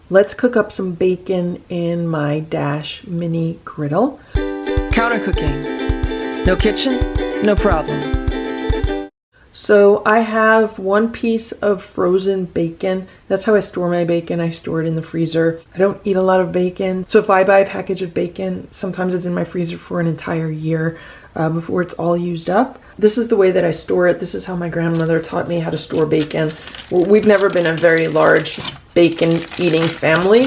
Let's cook up some bacon in my Dash Mini Griddle. Counter cooking. No kitchen, no problem. So I have 1 piece of frozen bacon. That's how I store my bacon. I store it in the freezer. I don't eat a lot of bacon. So if I buy a package of bacon, sometimes it's in my freezer for an entire year before it's all used up. This is the way that I store it. This is how my grandmother taught me how to store bacon. Well, we've never been a very large bacon eating family.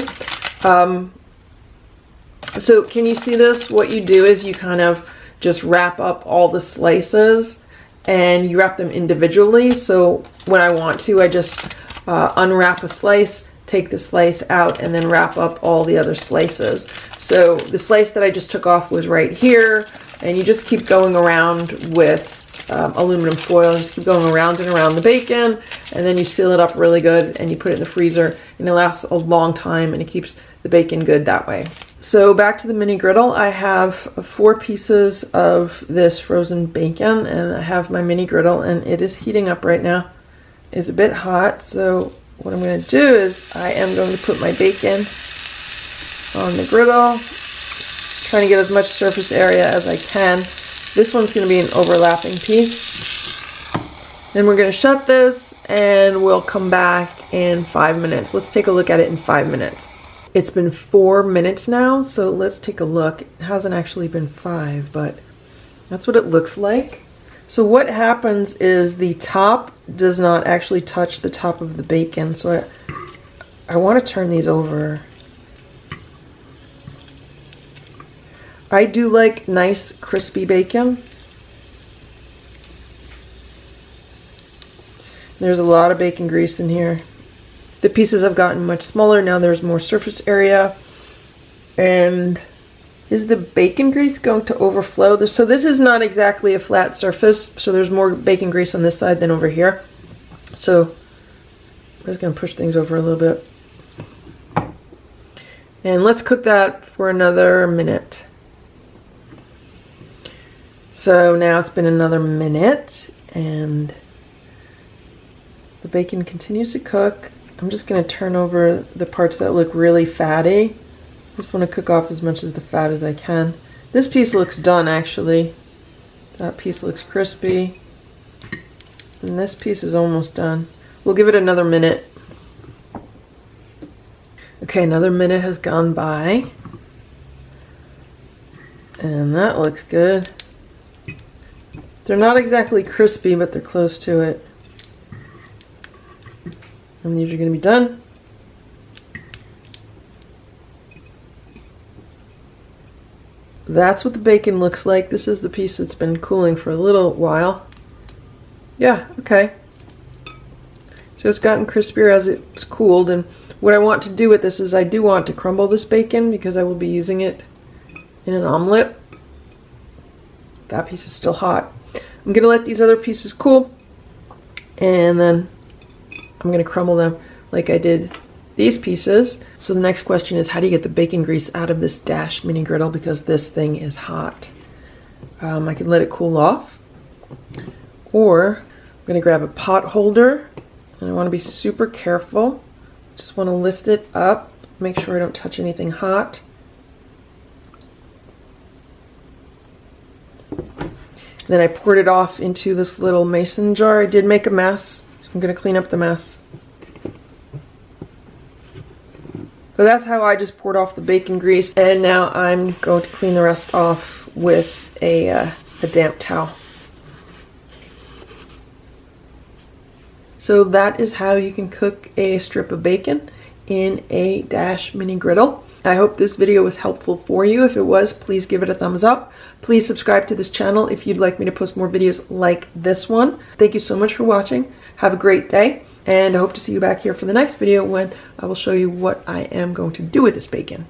So can you see this? What you do is you kind of just wrap up all the slices and you wrap them individually. So when I want to, I just unwrap a slice, take the slice out, and then wrap up all the other slices. So the slice that I just took off was right here, and you just keep going around with aluminum foil. Just keep going around and around the bacon, and then you seal it up really good, and you put it in the freezer, and it lasts a long time, and it keeps the bacon good that way. So back to the mini griddle, I have 4 pieces of this frozen bacon, and I have my mini griddle, and it is heating up right now. It's a bit hot, so what I'm going to do is I am going to put my bacon on the griddle, trying to get as much surface area as I can. This one's going to be an overlapping piece. Then we're going to shut this, and we'll come back in 5 minutes. Let's take a look at it in 5 minutes. It's been 4 minutes now, so let's take a look. It hasn't actually been 5, but that's what it looks like. So what happens is the top does not actually touch the top of the bacon, so I want to turn these over. I do like nice crispy bacon. There's a lot of bacon grease in here. The pieces have gotten much smaller. Now there's more surface area. And is the bacon grease going to overflow? So this is not exactly a flat surface. So there's more bacon grease on this side than over here. So I'm just going to push things over a little bit. And let's cook that for another minute. So now it's been another minute and the bacon continues to cook. I'm just going to turn over the parts that look really fatty. I just want to cook off as much of the fat as I can. This piece looks done actually. That piece looks crispy. And this piece is almost done. We'll give it another minute. Okay, another minute has gone by. And that looks good. They're not exactly crispy, but they're close to it. And these are going to be done. That's what the bacon looks like. This is the piece that's been cooling for a little while. Yeah, okay. So it's gotten crispier as it's cooled. And what I want to do with this is I do want to crumble this bacon because I will be using it in an omelet. That piece is still hot. I'm going to let these other pieces cool. And then I'm going to crumble them like I did these pieces. So the next question is, how do you get the bacon grease out of this Dash Mini Griddle, because this thing is hot? I can let it cool off, or I'm going to grab a pot holder, and I want to be super careful. Just want to lift it up, make sure I don't touch anything hot. Then I poured it off into this little mason jar. I did make a mess, so I'm going to clean up the mess. So that's how I just poured off the bacon grease. And now I'm going to clean the rest off with a damp towel. So that is how you can cook a strip of bacon in a Dash Mini Griddle. I hope this video was helpful for you. If it was, please give it a thumbs up. Please subscribe to this channel if you'd like me to post more videos like this one. Thank you so much for watching. Have a great day, and I hope to see you back here for the next video when I will show you what I am going to do with this bacon.